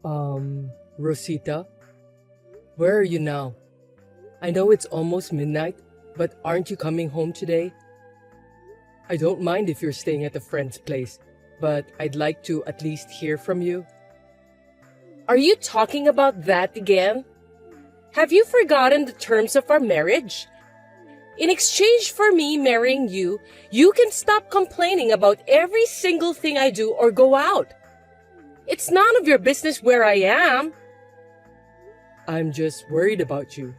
Rosita, where are you now? I know it's almost midnight, but aren't you coming home today? I don't mind if you're staying at a friend's place, but I'd like to at least hear from you. Are you talking about that again? Have you forgotten the terms of our marriage? In exchange for me marrying you, you can stop complaining about every single thing I do or go out. It's none of your business where I am. I'm just worried about you.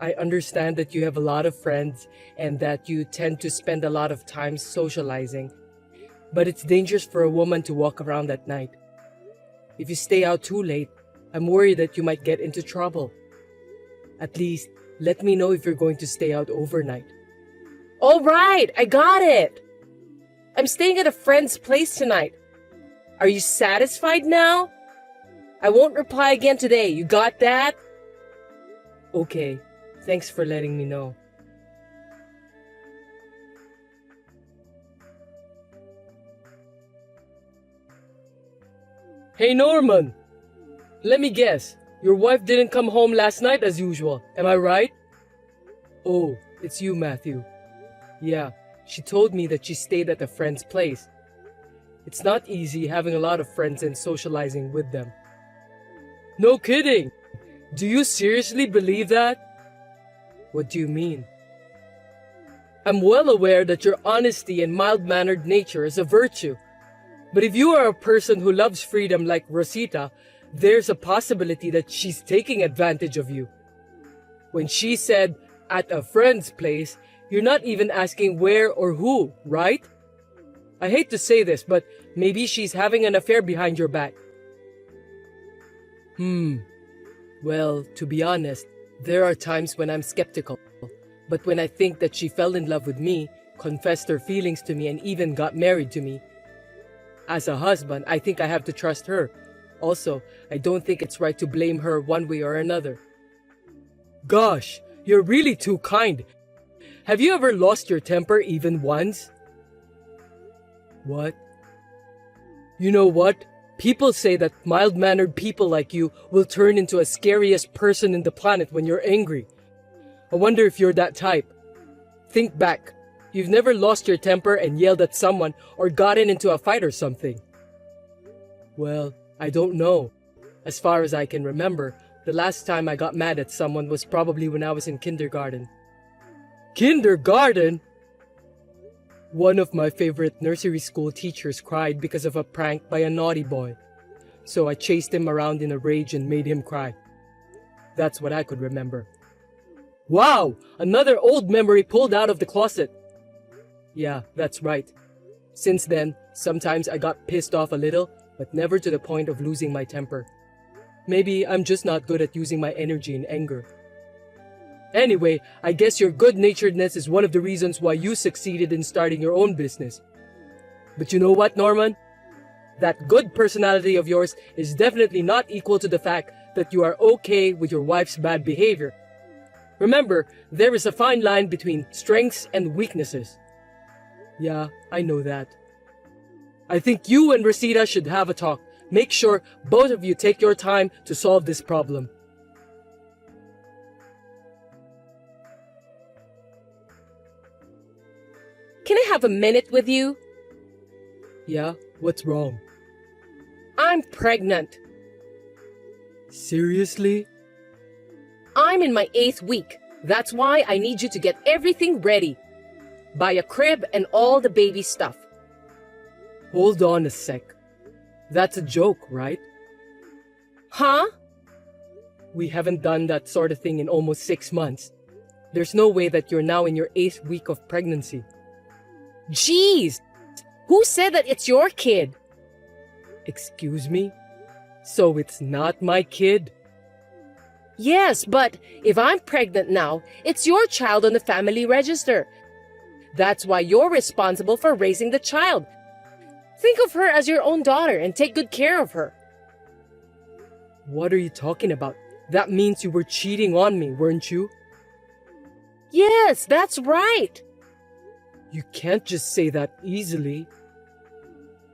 I understand that you have a lot of friends and that you tend to spend a lot of time socializing, but it's dangerous for a woman to walk around at night. If you stay out too late, I'm worried that you might get into trouble. At least, let me know if you're going to stay out overnight. All right, I got it. I'm staying at a friend's place tonight. Are you satisfied now? I won't reply again today. You got that? Okay, thanks for letting me know. Hey Norman! Let me guess, your wife didn't come home last night as usual, am I right? Oh, it's you, Matthew. Yeah, she told me that she stayed at a friend's place. It's not easy having a lot of friends and socializing with them. No kidding! Do you seriously believe that? What do you mean? I'm well aware that your honesty and mild-mannered nature is a virtue. But if you are a person who loves freedom like Rosita, there's a possibility that she's taking advantage of you. When she said, at a friend's place, you're not even asking where or who, right? I hate to say this, but maybe she's having an affair behind your back. Well, to be honest, there are times when I'm skeptical. But when I think that she fell in love with me, confessed her feelings to me, and even got married to me, as a husband, I think I have to trust her. Also, I don't think it's right to blame her one way or another. Gosh, you're really too kind. Have you ever lost your temper even once? What? You know what? People say that mild-mannered people like you will turn into a scariest person in the planet when you're angry. I wonder if you're that type. Think back. You've never lost your temper and yelled at someone or gotten into a fight or something. Well, I don't know. As far as I can remember, the last time I got mad at someone was probably when I was in kindergarten. Kindergarten? One of my favorite nursery school teachers cried because of a prank by a naughty boy. So I chased him around in a rage and made him cry. That's what I could remember. Wow! Another old memory pulled out of the closet. Yeah, that's right. Since then, sometimes I got pissed off a little, but never to the point of losing my temper. Maybe I'm just not good at using my energy in anger. Anyway, I guess your good-naturedness is one of the reasons why you succeeded in starting your own business. But you know what, Norman? That good personality of yours is definitely not equal to the fact that you are okay with your wife's bad behavior. Remember, there is a fine line between strengths and weaknesses. Yeah, I know that. I think you and Rosita should have a talk. Make sure both of you take your time to solve this problem. Can I have a minute with you? Yeah, what's wrong? I'm pregnant. Seriously? I'm in my 8th week. That's why I need you to get everything ready. Buy a crib and all the baby stuff. Hold on a sec. That's a joke, right? Huh? We haven't done that sort of thing in almost 6 months. There's no way that you're now in your 8th week of pregnancy. Jeez! Who said that it's your kid? Excuse me? So it's not my kid? Yes, but if I'm pregnant now, it's your child on the family register. That's why you're responsible for raising the child. Think of her as your own daughter and take good care of her. What are you talking about? That means you were cheating on me, weren't you? Yes, that's right. You can't just say that easily.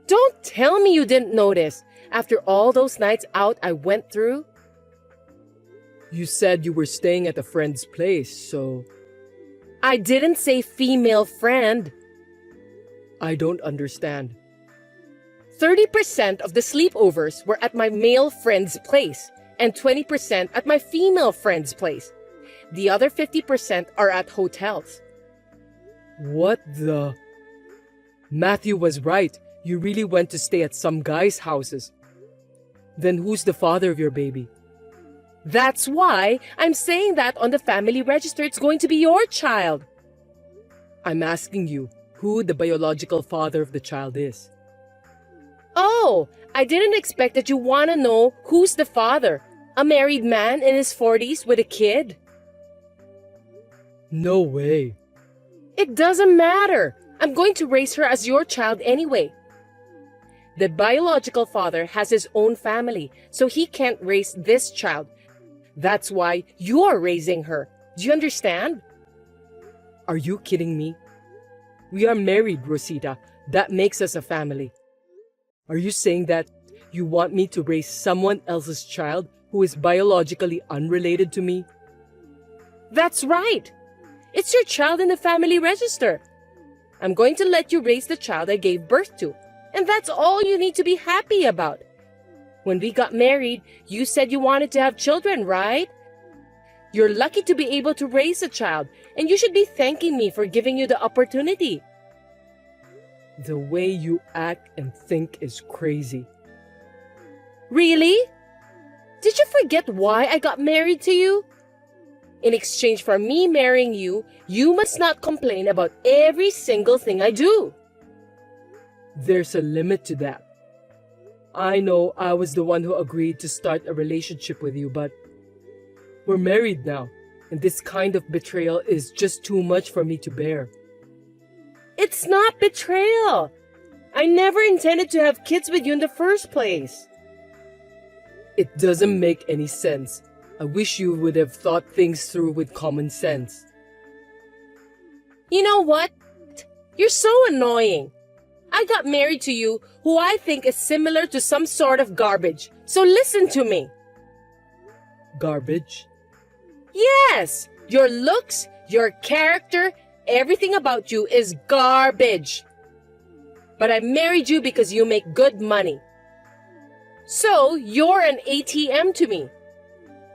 Don't tell me you didn't notice. after all those nights out I went through? You said you were staying at a friend's place, so I didn't say female friend. I don't understand. 30% of the sleepovers were at my male friend's place and 20% at my female friend's place. The other 50% are at hotels. What the? Matthew was right. You really went to stay at some guys' houses. Then who's the father of your baby? That's why I'm saying that on the family register it's going to be your child. I'm asking you who the biological father of the child is. Oh, I didn't expect that you want to know who's the father. A married man in his 40s with a kid? No way. It doesn't matter. I'm going to raise her as your child anyway. The biological father has his own family, so he can't raise this child. That's why you're raising her. Do you understand? Are you kidding me? We are married, Rosita. That makes us a family. Are you saying that you want me to raise someone else's child who is biologically unrelated to me? That's right. It's your child in the family register. I'm going to let you raise the child I gave birth to. And that's all you need to be happy about. When we got married, you said you wanted to have children, right? You're lucky to be able to raise a child, and you should be thanking me for giving you the opportunity. The way you act and think is crazy. Really? Did you forget why I got married to you? In exchange for me marrying you, you must not complain about every single thing I do. There's a limit to that. I know I was the one who agreed to start a relationship with you, but we're married now, and this kind of betrayal is just too much for me to bear. It's not betrayal. I never intended to have kids with you in the first place. It doesn't make any sense. I wish you would have thought things through with common sense. You know what? You're so annoying. I got married to you, who I think is similar to some sort of garbage. So listen to me. Garbage? Yes! Your looks, your character, everything about you is garbage. But I married you because you make good money. So, you're an ATM to me.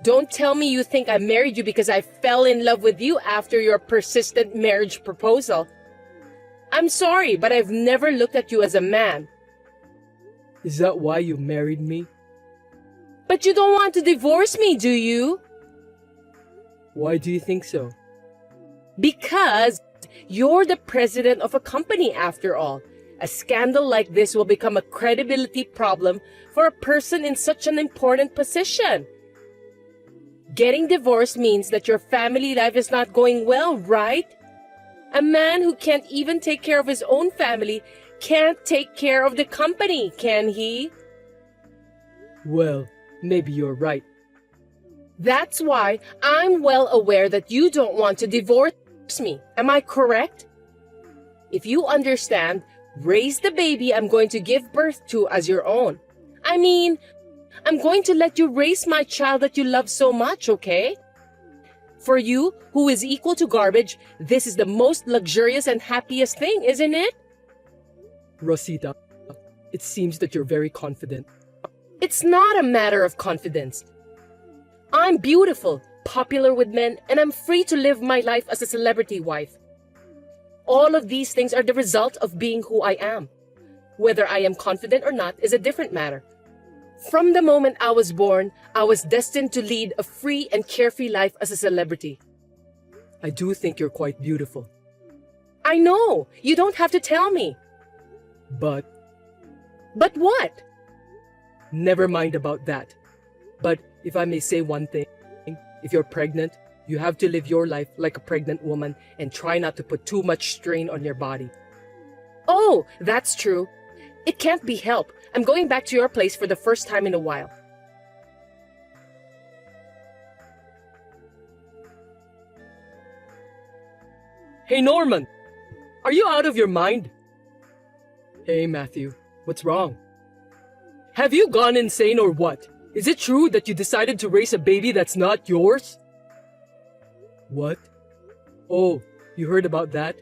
Don't tell me you think I married you because I fell in love with you after your persistent marriage proposal. I'm sorry, but I've never looked at you as a man. Is that why you married me? But you don't want to divorce me, do you? Why do you think so? Because you're the president of a company after all. A scandal like this will become a credibility problem for a person in such an important position. Getting divorced means that your family life is not going well, right? A man who can't even take care of his own family can't take care of the company, can he? Well, maybe you're right. That's why I'm well aware that you don't want to divorce me. Am I correct? If you understand, raise the baby I'm going to give birth to as your own. I mean, I'm going to let you raise my child that you love so much, okay? For you, who is equal to garbage, this is the most luxurious and happiest thing, isn't it? Rosita, it seems that you're very confident. It's not a matter of confidence. I'm beautiful, popular with men, and I'm free to live my life as a celebrity wife. All of these things are the result of being who I am. Whether I am confident or not is a different matter. From the moment I was born, I was destined to lead a free and carefree life as a celebrity. I do think you're quite beautiful. I know. You don't have to tell me. But what? never mind about that. But if I may say one thing, if you're pregnant, you have to live your life like a pregnant woman and try not to put too much strain on your body. Oh, that's true. It can't be helped. I'm going back to your place for the first time in a while. Hey, Norman! Are you out of your mind? Hey, Matthew. What's wrong? Have you gone insane or what? Is it true that you decided to raise a baby that's not yours? What? Oh, you heard about that?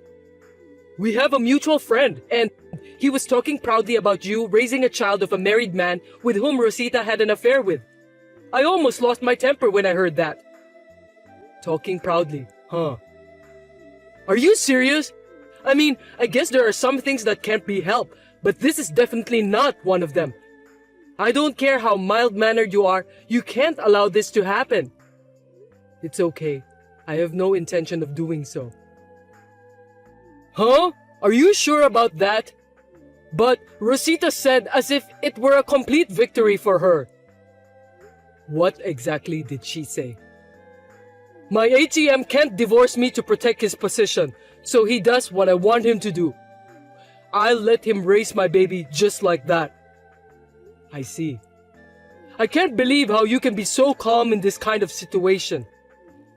We have a mutual friend, and he was talking proudly about you raising a child of a married man with whom Rosita had an affair with. I almost lost my temper when I heard that. Talking proudly, huh? Are you serious? I mean, I guess there are some things that can't be helped, but this is definitely not one of them. I don't care how mild-mannered you are, you can't allow this to happen. It's okay. I have no intention of doing so. Huh? Are you sure about that? But Rosita said as if it were a complete victory for her. What exactly did she say? My ATM can't divorce me to protect his position, so he does what I want him to do. I'll let him raise my baby just like that. I see. I can't believe how you can be so calm in this kind of situation.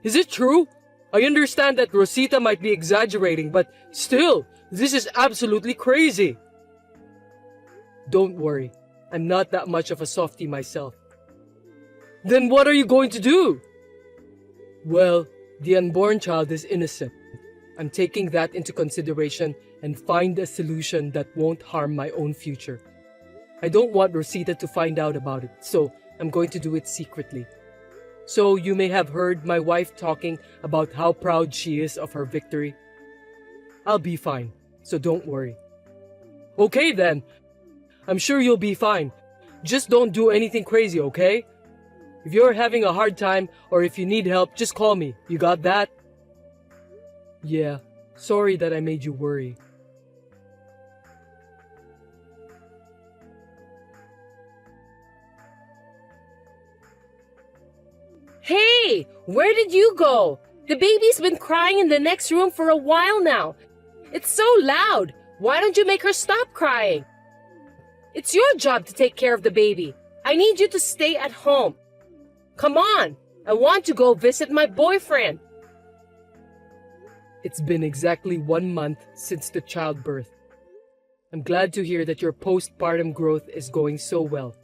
Is it true? I understand that Rosita might be exaggerating, but still, this is absolutely crazy. Don't worry, I'm not that much of a softie myself. Then what are you going to do? Well, the unborn child is innocent. I'm taking that into consideration and find a solution that won't harm my own future. I don't want Rosita to find out about it, so I'm going to do it secretly. So you may have heard my wife talking about how proud she is of her victory. I'll be fine, so don't worry. Okay then. I'm sure you'll be fine. Just don't do anything crazy, okay? If you're having a hard time or if you need help, just call me. You got that? Yeah, sorry that I made you worry. Hey, where did you go? The baby's been crying in the next room for a while now. It's so loud. Why don't you make her stop crying? It's your job to take care of the baby. I need you to stay at home. Come on, I want to go visit my boyfriend. It's been exactly 1 month since the childbirth. I'm glad to hear that your postpartum growth is going so well.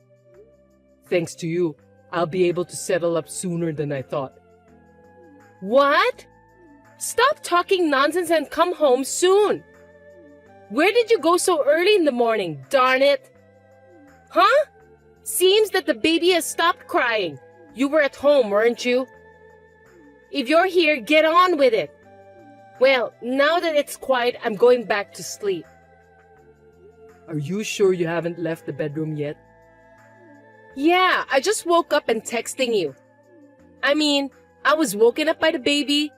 Thanks to you, I'll be able to settle up sooner than I thought. What? Stop talking nonsense and come home soon. Where did you go so early in the morning, darn it? Huh? Seems that the baby has stopped crying. You were at home, weren't you? If you're here, get on with it. Well, now that it's quiet, I'm going back to sleep. Are you sure you haven't left the bedroom yet? Yeah, I just woke up and texting you. I mean, I was woken up by the baby.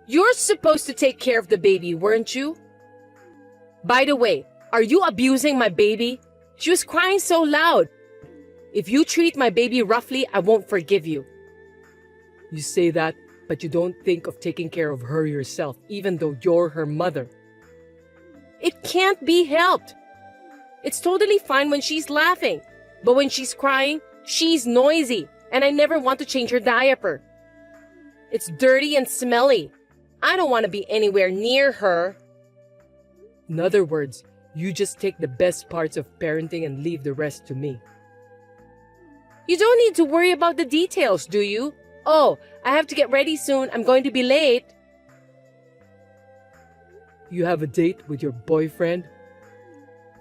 You're supposed to take care of the baby, weren't you? By the way, are you abusing my baby? She was crying so loud. If you treat my baby roughly, I won't forgive you. You say that, but you don't think of taking care of her yourself, even though you're her mother. It can't be helped. It's totally fine when she's laughing. But when she's crying, she's noisy, and I never want to change her diaper. It's dirty and smelly. I don't want to be anywhere near her. In other words, you just take the best parts of parenting and leave the rest to me. You don't need to worry about the details, do you? Oh, I have to get ready soon. I'm going to be late. You have a date with your boyfriend?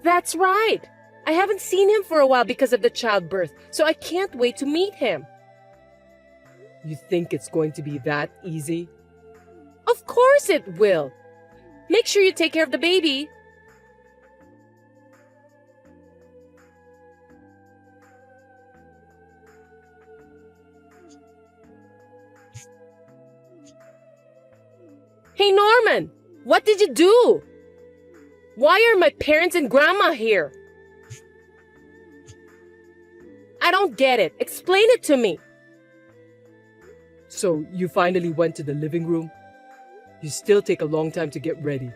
That's right. I haven't seen him for a while because of the childbirth, so I can't wait to meet him. You think it's going to be that easy? Of course it will. Make sure you take care of the baby. Hey Norman, what did you do? Why are my parents and grandma here? I don't get it. Explain it to me. So you finally went to the living room? You still take a long time to get ready.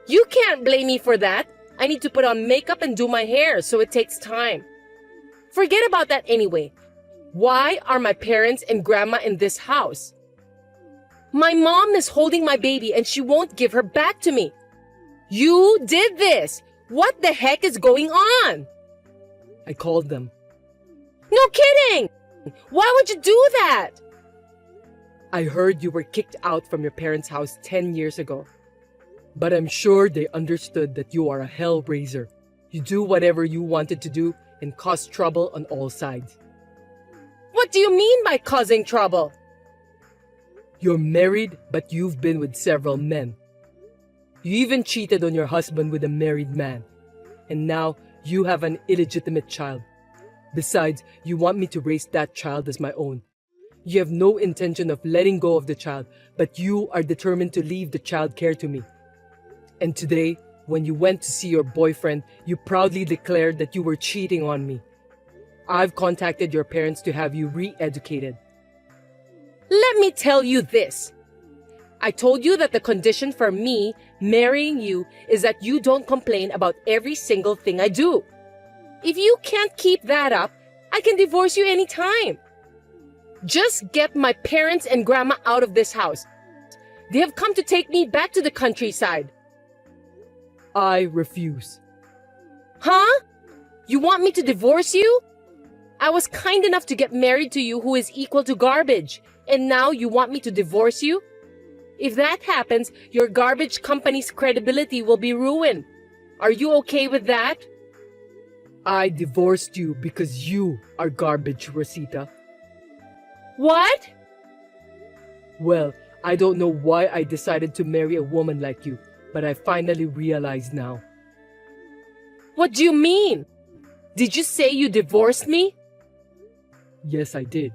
You can't blame me for that. I need to put on makeup and do my hair, so it takes time. Forget about that anyway. Why are my parents and grandma in this house? My mom is holding my baby and she won't give her back to me. You did this. What the heck is going on? I called them. No kidding! Why would you do that? I heard you were kicked out from your parents' house 10 years ago. But I'm sure they understood that you are a hellraiser. You do whatever you wanted to do and cause trouble on all sides. What do you mean by causing trouble? You're married, but you've been with several men. You even cheated on your husband with a married man. And now you have an illegitimate child. Besides, you want me to raise that child as my own. You have no intention of letting go of the child, but you are determined to leave the child care to me. And today, when you went to see your boyfriend, you proudly declared that you were cheating on me. I've contacted your parents to have you re-educated. Let me tell you this. I told you that the condition for me marrying you is that you don't complain about every single thing I do. If you can't keep that up, I can divorce you anytime. Just get my parents and grandma out of this house. They have come to take me back to the countryside. I refuse. Huh? You want me to divorce you? I was kind enough to get married to you who is equal to garbage, and now you want me to divorce you? If that happens, your garbage company's credibility will be ruined. Are you okay with that? I divorced you because you are garbage, Rosita. What? Well, I don't know why I decided to marry a woman like you, but I finally realize now. What do you mean? Did you say you divorced me? Yes, I did.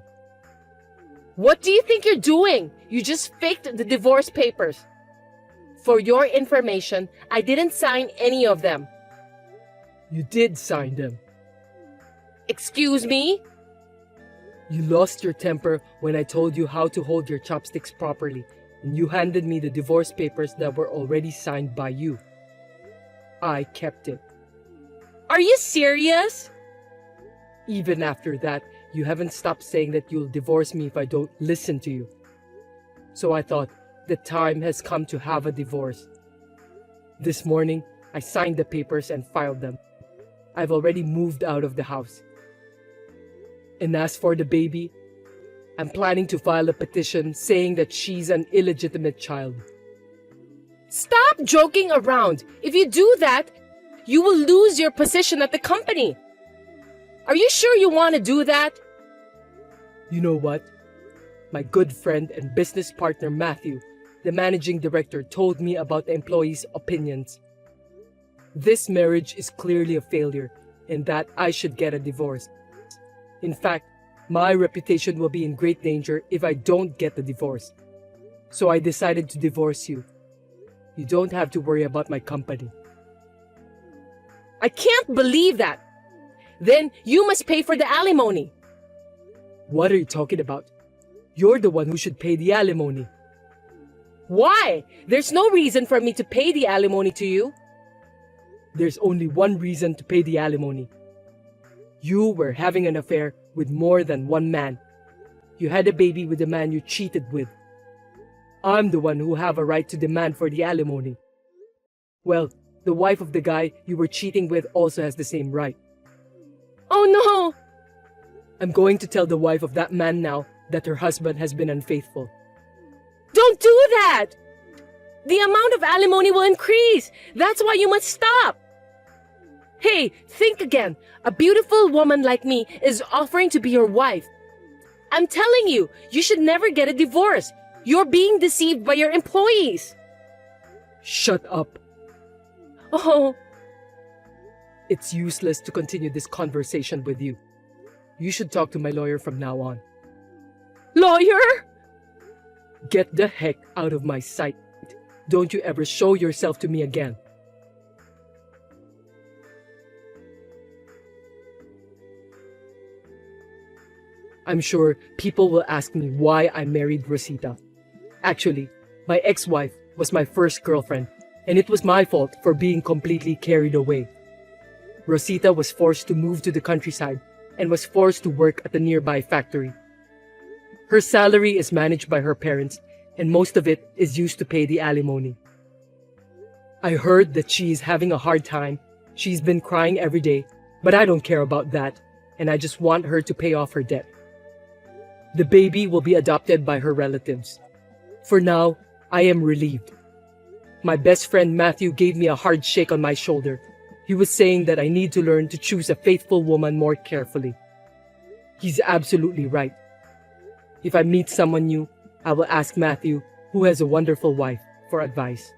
What do you think you're doing? You just faked the divorce papers. For your information, I didn't sign any of them. You did sign them. Excuse me? You lost your temper when I told you how to hold your chopsticks properly, and you handed me the divorce papers that were already signed by you. I kept it. Are you serious? Even after that, you haven't stopped saying that you'll divorce me if I don't listen to you. So I thought the time has come to have a divorce. This morning, I signed the papers and filed them. I've already moved out of the house. And as for the baby, I'm planning to file a petition saying that she's an illegitimate child. Stop joking around. If you do that, you will lose your position at the company. Are you sure you want to do that? You know what? My good friend and business partner Matthew, the managing director, told me about the employees' opinions. This marriage is clearly a failure and that I should get a divorce. In fact, my reputation will be in great danger if I don't get the divorce. So I decided to divorce you. You don't have to worry about my company. I can't believe that. Then you must pay for the alimony. What are you talking about? You're the one who should pay the alimony. Why? There's no reason for me to pay the alimony to you. There's only one reason to pay the alimony. You were having an affair with more than one man. You had a baby with the man you cheated with. I'm the one who have a right to demand for the alimony. Well, the wife of the guy you were cheating with also has the same right. Oh no! I'm going to tell the wife of that man now that her husband has been unfaithful. Don't do that! The amount of alimony will increase. That's why you must stop. Hey, think again. A beautiful woman like me is offering to be your wife. I'm telling you, you should never get a divorce. You're being deceived by your employees. Shut up. Oh, It's useless to continue this conversation with you. You should talk to my lawyer from now on. lawyer? Get the heck out of my sight. Don't you ever show yourself to me again. I'm sure people will ask me why I married Rosita. Actually, my ex-wife was my first girlfriend, and it was my fault for being completely carried away. Rosita was forced to move to the countryside and was forced to work at a nearby factory. Her salary is managed by her parents, and most of it is used to pay the alimony. I heard that she is having a hard time. She's been crying every day, But I don't care about that, and I just want her to pay off her debt. The baby will be adopted by her relatives. For now, I am relieved. My best friend Matthew gave me a hard shake on my shoulder. He was saying that I need to learn to choose a faithful woman more carefully. He's absolutely right. If I meet someone new, I will ask Matthew, who has a wonderful wife, for advice.